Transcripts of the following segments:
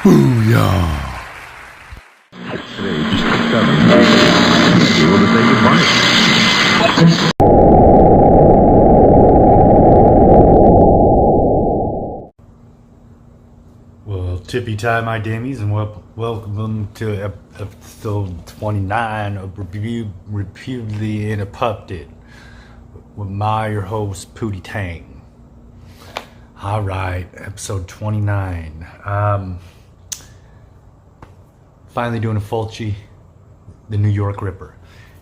Booyah! Today, just discovered able to say goodbye. Well, tippy tie my dammies, and welcome to episode 29 of Repeatedly Interrupted with your host, Pootie Tang. All right, episode 29. Finally doing a Fulci, the New York Ripper.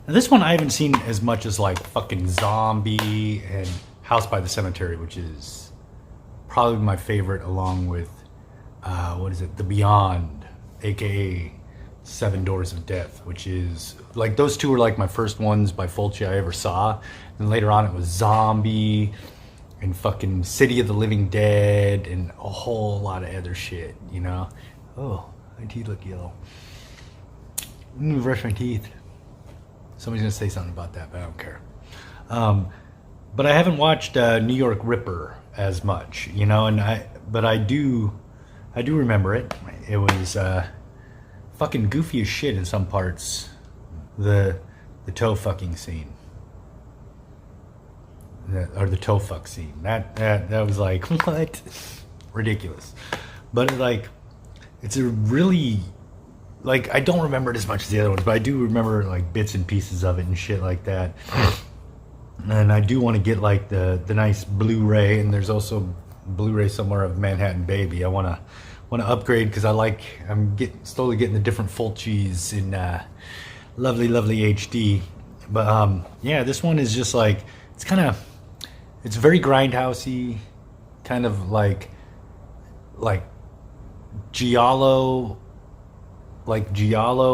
Now this one I haven't seen as much as like fucking Zombie and House by the Cemetery, which is probably my favorite, along with The Beyond, aka Seven Doors of Death, which is like, those two were like my first ones by Fulci I ever saw. And later on it was Zombie and fucking City of the Living Dead and a whole lot of other shit, you know? Oh, my teeth look yellow. I'm gonna brush my teeth. Somebody's gonna say something about that, but I don't care. But I haven't watched New York Ripper as much, you know, but I do remember it. It was fucking goofy as shit in some parts. The toe fucking scene. Or the toe fuck scene. That was like, what? Ridiculous. But like, it's a really, like, I don't remember it as much as the other ones, but I do remember like bits and pieces of it and shit like that. And I do want to get like the nice Blu-ray, and there's also Blu-ray somewhere of Manhattan Baby. I want to upgrade because I'm slowly getting the different Fulcis in lovely HD. But yeah, this one is just like, it's very grindhousey, kind of like Giallo,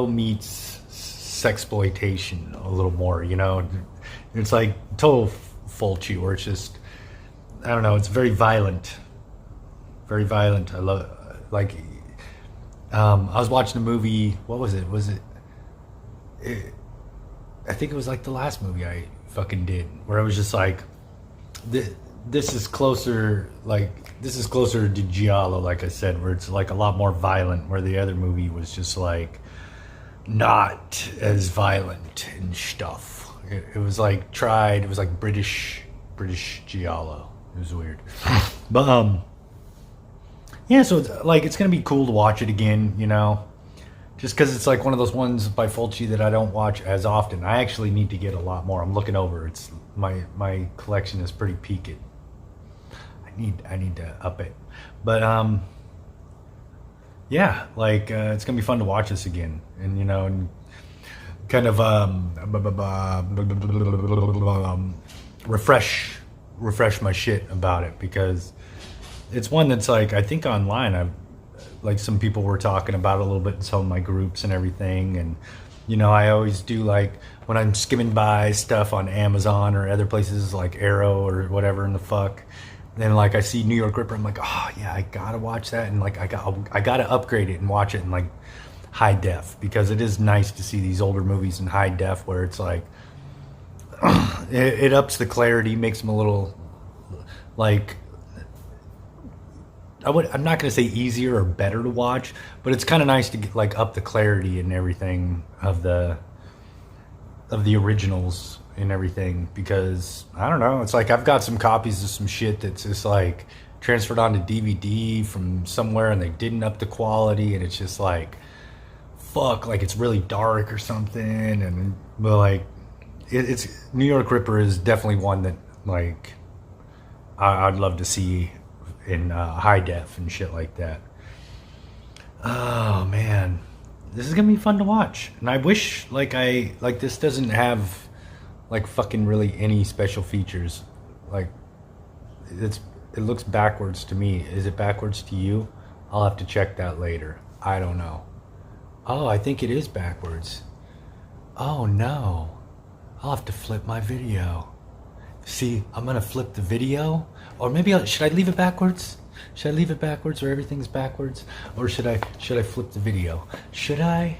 meets sexploitation a little more, you know. It's like total Fulci, where it's just, I don't know, it's very violent. I love, like, I was watching a movie, what was it? I think it was like the last movie I fucking did, where I was just like, this is closer to Giallo, like I said, where it's like a lot more violent, where the other movie was just like not as violent and stuff. It was like it was like British Giallo. It was weird. But yeah, so it's gonna be cool to watch it again, you know, just because it's like one of those ones by Fulci that I don't watch as often. I actually need to get a lot more. I'm looking over, it's my collection is pretty peaked. I need to up it. But yeah, like it's gonna be fun to watch this again, and you know, and kind of refresh my shit about it, because it's one that's like, I think online like some people were talking about it a little bit in some of my groups and everything. And you know, I always do, like, when I'm skimming by stuff on Amazon or other places like Arrow or whatever in the fuck, then like I see New York Ripper, I'm like, oh yeah, I gotta watch that, and like I gotta upgrade it and watch it in like high def, because it is nice to see these older movies in high def, where it's like it ups the clarity, makes them a little, like, I'm not going to say easier or better to watch, but it's kind of nice to get, like, up the clarity and everything of the originals and everything, because I don't know, it's like I've got some copies of some shit that's just like transferred onto DVD from somewhere, and they didn't up the quality, and it's just like, fuck, like it's really dark or something. And but like it's New York Ripper is definitely one that, like, I'd love to see in high def and shit like that. Oh man, this is gonna be fun to watch, and I wish this doesn't have like fucking really any special features. Like, it looks backwards to me. Is it backwards to you? I'll have to check that later. I don't know. Oh, I think it is backwards. Oh no, I'll have to flip my video. See, I'm gonna flip the video, or maybe should I leave it backwards? Should I leave it backwards where everything's backwards, or should I flip the video? Should I?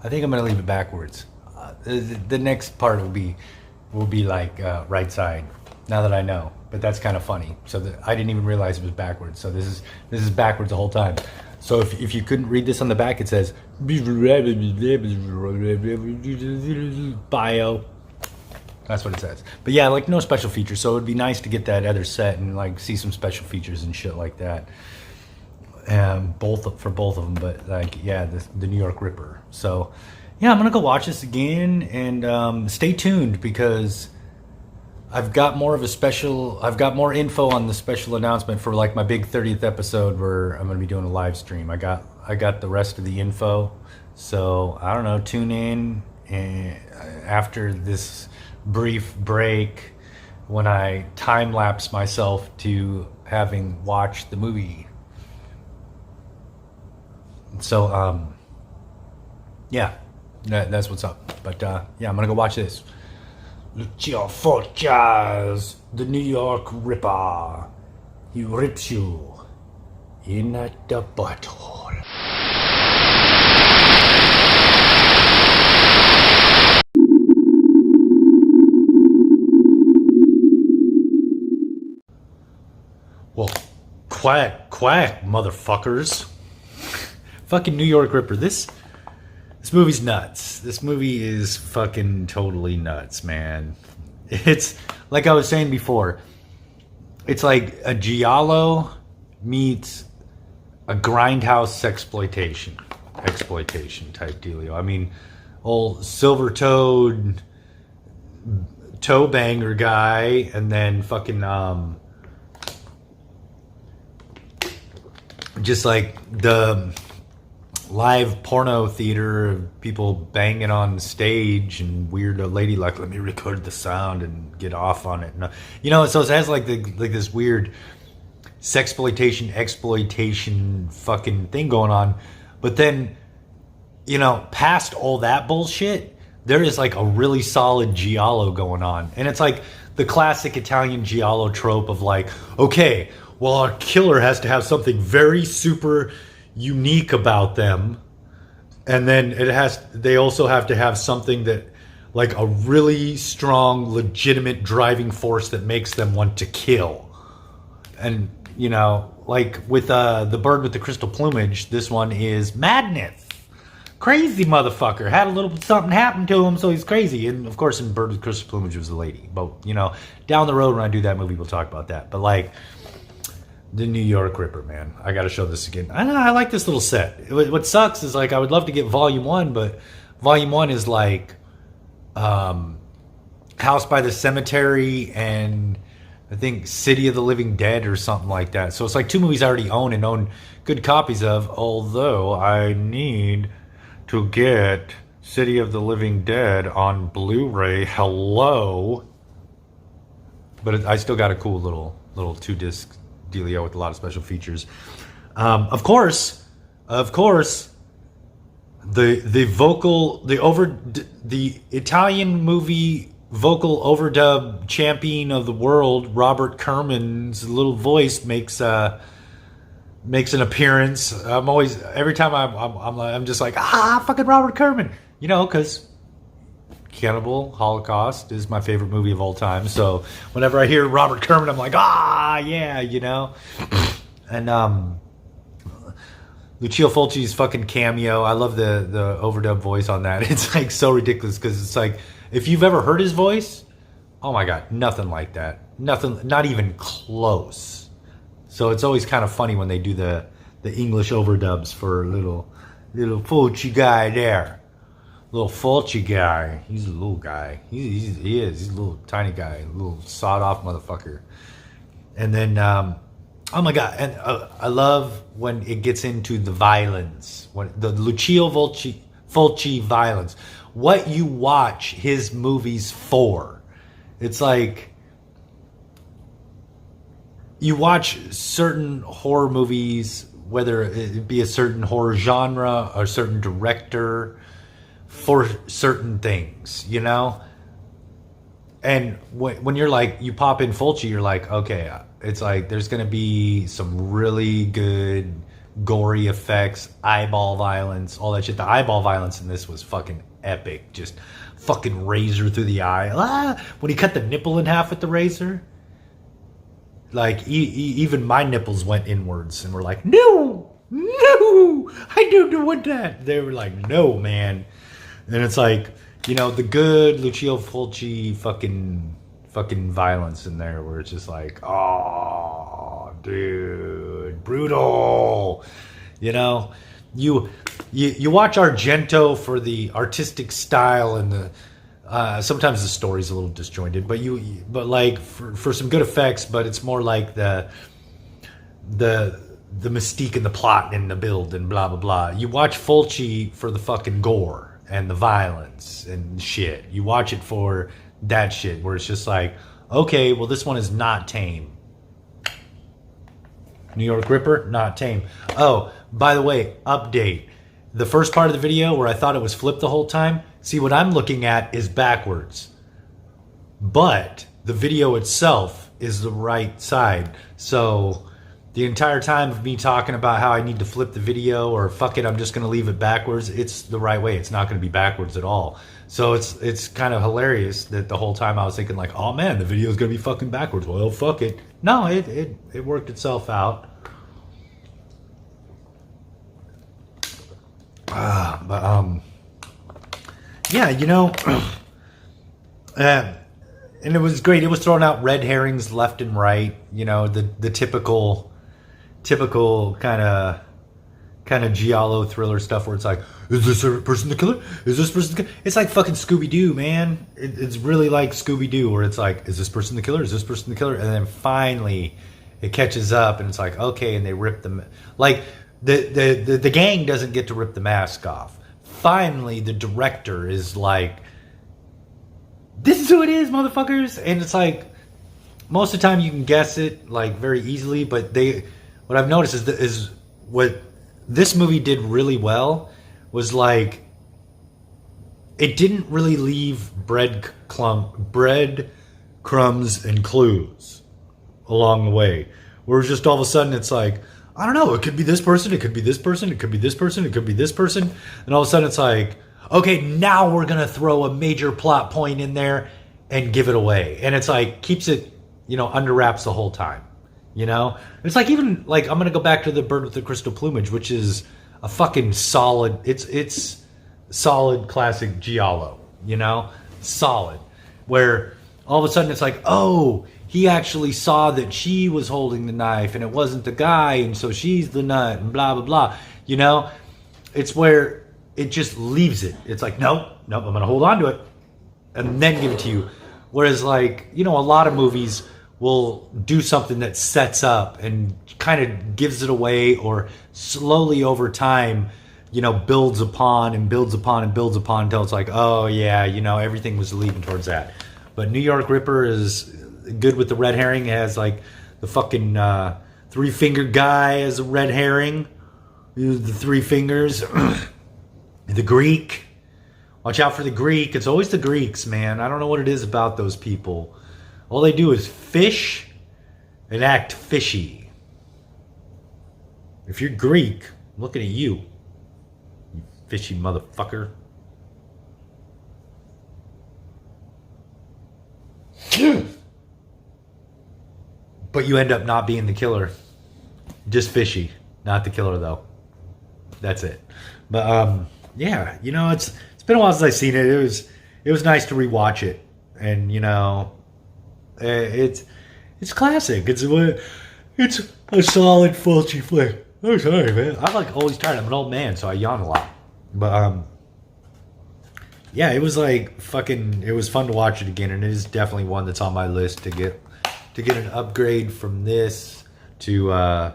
I think I'm gonna leave it backwards. The next part will be like right side. Now that I know, but that's kind of funny. So I didn't even realize it was backwards. So this is backwards the whole time. So if you couldn't read this on the back, it says bio. That's what it says. But yeah, like no special features. So it'd be nice to get that other set and like see some special features and shit like that. Both of them. But like yeah, the New York Ripper. So yeah, I'm gonna go watch this again and stay tuned because I've got more info on the special announcement for like my big 30th episode where I'm gonna be doing a live stream. I got the rest of the info. So I don't know, tune in and after this brief break when I time lapse myself to having watched the movie. So yeah, that's what's up. But yeah, I'm gonna go watch this. Lucio Fulci's The New York Ripper. He rips you in the butthole. Well, quack, motherfuckers. Fucking New York Ripper. This movie's nuts. This movie is fucking totally nuts, man. It's, like I was saying before, it's like a Giallo meets a grindhouse exploitation type dealio. I mean, old silver-toed toe banger guy, and then fucking just like the live porno theater of people banging on stage and weird lady like, let me record the sound and get off on it. You know, so it has like this weird sexploitation, exploitation fucking thing going on. But then, you know, past all that bullshit, there is like a really solid Giallo going on. And it's like the classic Italian Giallo trope of like, okay, well, our killer has to have something very super unique about them, and then they also have to have something that like a really strong legitimate driving force that makes them want to kill. And you know, like with the bird with the crystal plumage, this one is madness. Crazy motherfucker had a little something happen to him, so he's crazy. And of course in Bird with Crystal Plumage was a lady, but you know, down the road when I do that movie we'll talk about that. But like the New York Ripper, man. I got to show this again. I like this little set. What sucks is like I would love to get Volume 1, but Volume 1 is like House by the Cemetery and I think City of the Living Dead or something like that. So it's like two movies I already own and own good copies of, although I need to get City of the Living Dead on Blu-ray. Hello. But I still got a cool little 2-disc dealio with a lot of special features. Of course, the Italian movie vocal overdub champion of the world, Robert Kerman's little voice makes an appearance. Every time I'm just like, fucking Robert Kerman, you know, because Cannibal Holocaust is my favorite movie of all time. So whenever I hear Robert Kerman, I'm like, yeah, you know. And Lucio Fulci's fucking cameo. I love the overdub voice on that. It's like so ridiculous because it's like, if you've ever heard his voice, oh my God, nothing like that. Nothing, not even close. So it's always kind of funny when they do the English overdubs for little Fulci guy there. Little Fulci guy. He's a little guy. He is. He's a little tiny guy. A little sawed-off motherfucker. And then, oh my God. And I love when it gets into the violence. When the Lucio Fulci violence. What you watch his movies for. It's like, you watch certain horror movies, whether it be a certain horror genre or a certain director, for certain things, you know? And when you're like, you pop in Fulci, you're like, okay, it's like there's going to be some really good gory effects, eyeball violence, all that shit. The eyeball violence in this was fucking epic. Just fucking razor through the eye. When he cut the nipple in half with the razor. like even my nipples went inwards and were like, no, I don't want that. They were like, no, man. And it's like, you know, the good Lucio Fulci fucking violence in there, where it's just like, oh, dude, brutal. You know, you watch Argento for the artistic style and the sometimes the story's a little disjointed, but like for some good effects, but it's more like the mystique and the plot and the build and blah blah blah. You watch Fulci for the fucking gore and the violence and shit. You watch it for that shit where it's just like, okay, well, this one is not tame. New York Ripper, not tame. Oh, by the way, update. The first part of the video where I thought it was flipped the whole time, see, what I'm looking at is backwards. But the video itself is the right side. So the entire time of me talking about how I need to flip the video or fuck it, I'm just going to leave it backwards, it's the right way. It's not going to be backwards at all. So it's kind of hilarious that the whole time I was thinking like, oh man, the video is going to be fucking backwards. Well, fuck it. No, it worked itself out. Yeah, you know, and it was great. It was throwing out red herrings left and right. You know, the typical kind of Giallo thriller stuff where it's like, is this person the killer? Is this person the killer? It's like fucking Scooby-Doo, man. It's really like Scooby-Doo, where it's like, is this person the killer? Is this person the killer? And then finally it catches up and it's like, okay, and they rip them. Like the gang doesn't get to rip the mask off. Finally, the director is like, this is who it is, motherfuckers. And it's like, most of the time you can guess it like very easily, but what I've noticed is what this movie did really well was like, it didn't really leave breadcrumbs and clues along the way. Where it's just all of a sudden it's like, I don't know, it could be this person, it could be this person, it could be this person, it could be this person. And all of a sudden it's like, okay, now we're going to throw a major plot point in there and give it away. And it's like, keeps it, you know, under wraps the whole time. You know? It's like, even, like, I'm going to go back to The Bird with the Crystal Plumage, which is a fucking solid, it's solid classic Giallo, you know? Solid. Where all of a sudden it's like, oh, he actually saw that she was holding the knife and it wasn't the guy, and so she's the nut and blah, blah, blah. You know? It's where it just leaves it. It's like, nope, I'm going to hold on to it and then give it to you. Whereas, like, you know, a lot of movies will do something that sets up and kind of gives it away, or slowly over time, you know, builds upon and builds upon and builds upon until it's like, oh yeah, you know, everything was leading towards that. But New York Ripper is good with the red herring. It has like the fucking three-fingered guy as a red herring. The three fingers. The Greek. Watch out for the Greek. It's always the Greeks, man. I don't know what it is about those people. All they do is fish and act fishy. If you're Greek, I'm looking at you, you fishy motherfucker. But you end up not being the killer. Just fishy. Not the killer, though. That's it. But, yeah, you know, it's been a while since I've seen it. It was nice to rewatch it. And, you know, it's classic. It's a solid Fulci flick. Oh, sorry, man. I'm like always tired. I'm an old man, so I yawn a lot. But yeah, it was like fucking. It was fun to watch it again, and it is definitely one that's on my list to get an upgrade from this to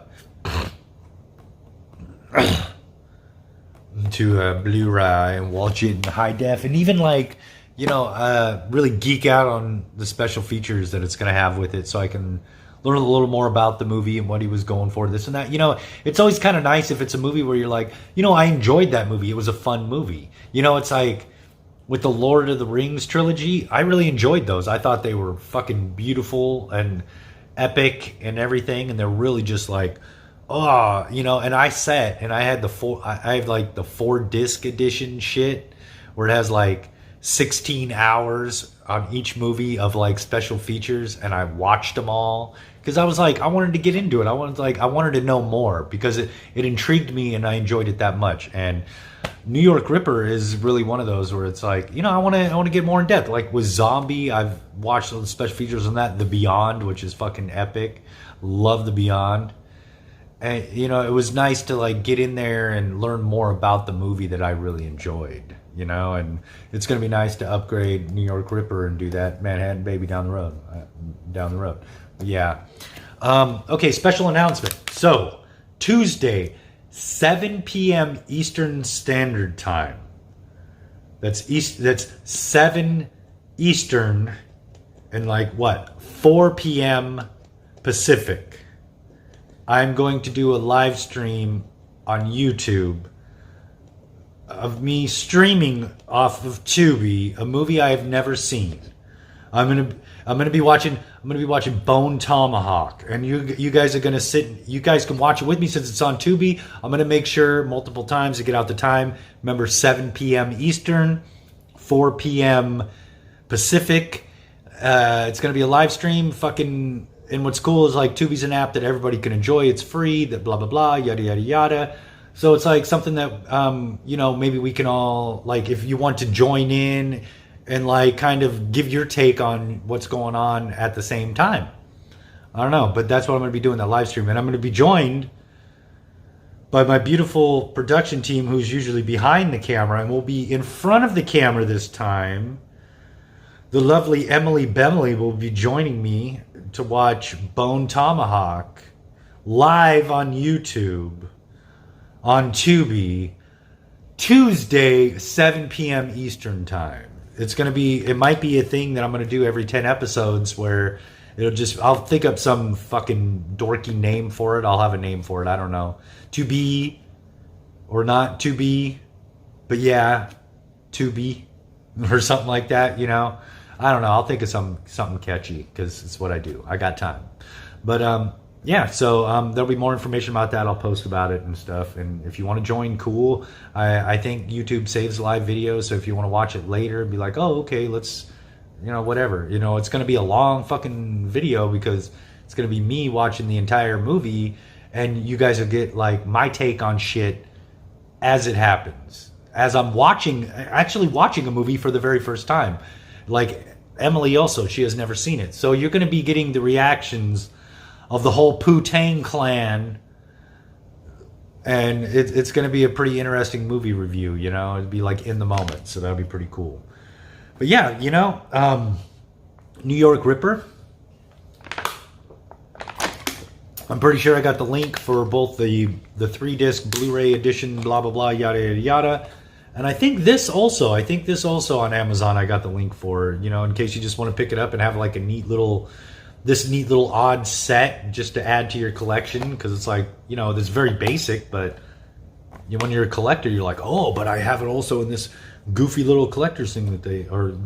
Blu-ray and watch it in high def, and even like, you know, really geek out on the special features that it's going to have with it, so I can learn a little more about the movie and what he was going for, this and that. You know, it's always kind of nice if it's a movie where you're like, you know, I enjoyed that movie. It was a fun movie. You know, it's like with the Lord of the Rings trilogy, I really enjoyed those. I thought they were fucking beautiful and epic and everything, and they're really just like, oh, you know. And I sat and I had I have like the 4-disc edition shit where it has like, 16 hours on each movie of like special features, and I watched them all because I was like, I wanted to get into it. I wanted to know more because it intrigued me and I enjoyed it that much. And New York Ripper is really one of those where it's like, I want to get more in depth. Like with Zombie, I've watched all the special features on that. The Beyond, which is fucking epic. Love The Beyond. And it was nice to like get in there and learn more about the movie that I really enjoyed. And it's going to be nice to upgrade New York Ripper and do that Manhattan Baby down the road. Yeah. Okay, special announcement. So, Tuesday, 7 p.m. Eastern Standard Time. That's 7 Eastern and 4 p.m. Pacific. I'm going to do a live stream on YouTube of me streaming off of Tubi a movie I have never seen. I'm gonna be watching Bone Tomahawk, and you guys are gonna sit. You guys can watch it with me since it's on Tubi. I'm gonna make sure multiple times to get out the time. Remember, 7 p.m. Eastern, 4 p.m. Pacific. It's gonna be a live stream. And what's cool is like Tubi's an app that everybody can enjoy. It's free. That blah blah blah yada yada yada. So it's like something that maybe we can all if you want to join in and kind of give your take on what's going on at the same time. I don't know, but that's what I'm going to be doing, that live stream. And I'm going to be joined by my beautiful production team who's usually behind the camera, and we'll be in front of the camera this time. The lovely Emily Bemley will be joining me to watch Bone Tomahawk live on YouTube on Tubi, Tuesday, 7 p.m. Eastern Time. It might be a thing that I'm going to do every 10 episodes where I'll think up some fucking dorky name for it. I'll have a name for it. I don't know. To be or not to be, but yeah, to be or something like that, I don't know. I'll think of something catchy because it's what I do. I got time. But, yeah, so there'll be more information about that. I'll post about it and stuff. And if you want to join, cool. I think YouTube saves live videos, so if you want to watch it later and be like, oh, okay, let's, whatever. It's going to be a long fucking video because it's going to be me watching the entire movie, and you guys will get my take on shit as it happens. As I'm actually watching a movie for the very first time. Emily also, she has never seen it. So you're going to be getting the reactions of the whole Pootie clan, and it's going to be a pretty interesting movie review. It'd be in the moment, so that'll be pretty cool. But yeah, New York Ripper. I'm pretty sure I got the link for both the 3-disc Blu-ray edition, blah blah blah, yada yada yada. And I think this also on Amazon I got the link for, in case you just want to pick it up and have a neat little odd set just to add to your collection, because it's it's very basic, but when you're a collector, you're like, oh, but I have it also in this goofy little collector's thing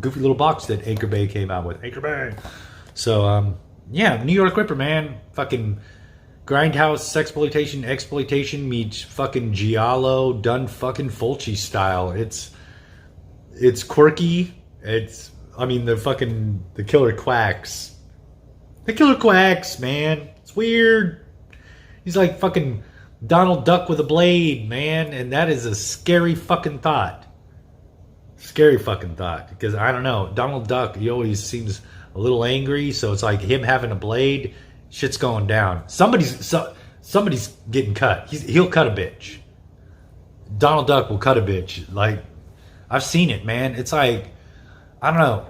goofy little box that Anchor Bay came out with. Anchor Bay. So, yeah, New York Ripper, man. Fucking grindhouse, sexploitation, exploitation meets fucking Giallo done fucking Fulci style. It's quirky. The killer quacks. The killer quacks, man. It's weird. He's like fucking Donald Duck with a blade, man. And that is a scary fucking thought. Scary fucking thought. Because, I don't know, Donald Duck, he always seems a little angry. So it's like him having a blade, shit's going down. Somebody's getting cut. He'll cut a bitch. Donald Duck will cut a bitch. I've seen it, man. It's I don't know.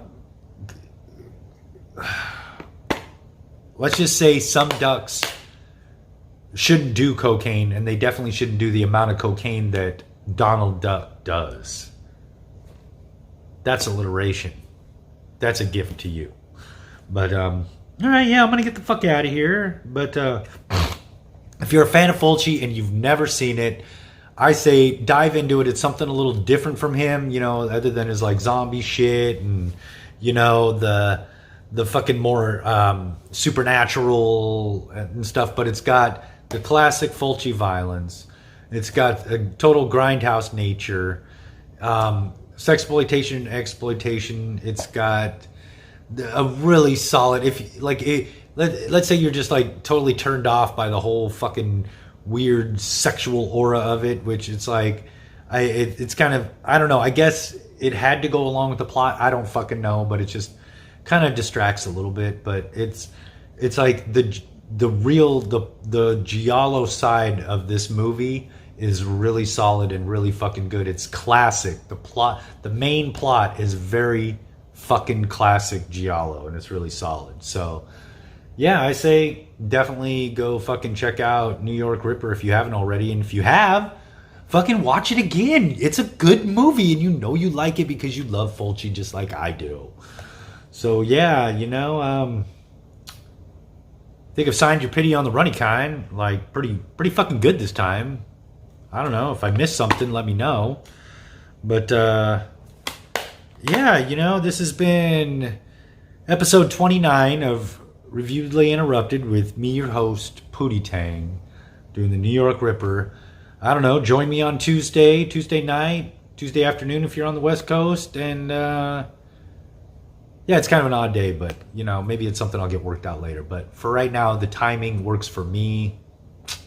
Let's just say some ducks shouldn't do cocaine, and they definitely shouldn't do the amount of cocaine that Donald Duck does. That's alliteration. That's a gift to you. But, all right, yeah, I'm going to get the fuck out of here. But if you're a fan of Fulci and you've never seen it, I say dive into it. It's something a little different from him, other than his zombie shit and, the fucking more supernatural and stuff, but it's got the classic Fulci violence. It's got a total grindhouse nature. sexploitation, exploitation. It's got a really solid. If like it, let's say you're just like totally turned off by the whole fucking weird sexual aura of it, which it's like, it's kind of, I don't know. I guess it had to go along with the plot. I don't fucking know, but it just kind of distracts a little bit. But it's like the real the Giallo side of this movie is really solid and really fucking good. It's classic. The main plot is very fucking classic Giallo, and it's really solid. So yeah, I say definitely go fucking check out New York Ripper if you haven't already, and if you have, fucking watch it again. It's a good movie, and you know you like it because you love Fulci just like I do. So yeah, I think I've signed your pity on the runny kind. Like pretty fucking good this time. I don't know if I missed something. Let me know. But yeah, this has been episode 29 of Reviewedly Interrupted with me, your host, Pootie Tang, doing the New York Ripper. I don't know. Join me on Tuesday night, Tuesday afternoon if you're on the West Coast, and yeah, it's kind of an odd day, but maybe it's something I'll get worked out later. But for right now, the timing works for me,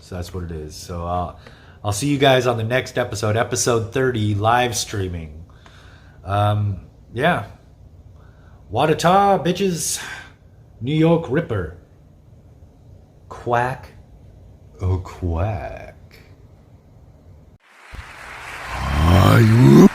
so that's what it is. So I'll see you guys on the next episode, episode 30, live streaming. Yeah, Wadata, bitches. New York Ripper. Quack. Oh, quack. Are you?